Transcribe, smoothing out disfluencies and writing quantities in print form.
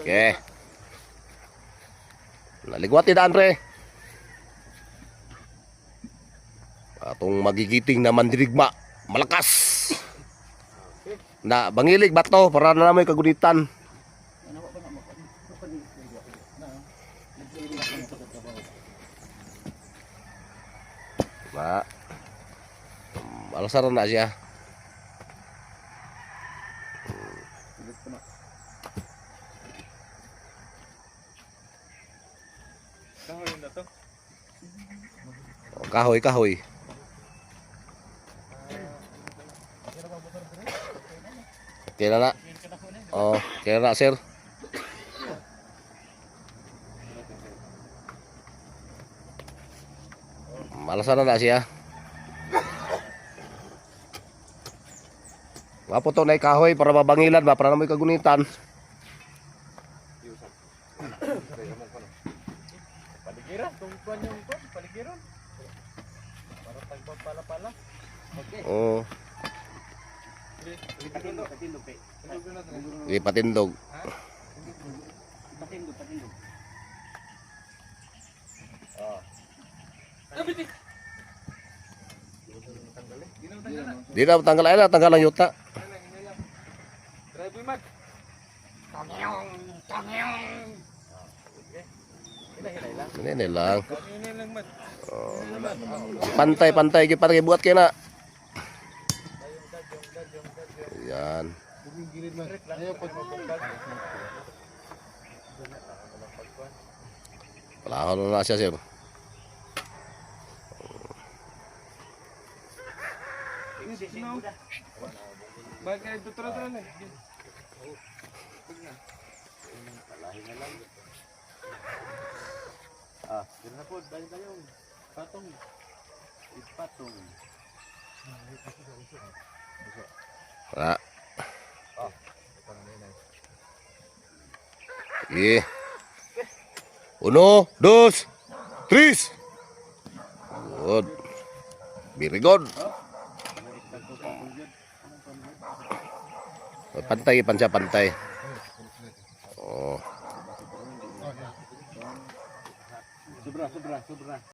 Okay. Naligwati daan pre. Atong magigiting na mandirigma. Malakas. Na bangilig bato para na namoy kagunitan. Na. Alasaran na siya. Kahoy na to. Kahoy, kahoy. Okay na na. Oh, okay na na, sir. Malasan na siya. Maputo na kahoy para mabangilan ba, para na may kagunitan. Paligiran, tungkuan yung ko, paligiran. Para tagpag pala-pala. Okay. Oh, Patindog, patindog. di patindog. Patindog, patindog. Di na tanggal ay na, tanggal ang yuta. Drive mo, Mag. Ini lang. Ini lang, Mag. Pantay-pantay gyud para buat kay na. Yan. Palahon na siya, sir. Bagay, tuturo-turo na. Ah, yun na po, dahil kayong patong. Ipatong. Ra. Sige. 1, 2, 3. Good. Very good. Pantay, pantay. Oh. Sobra.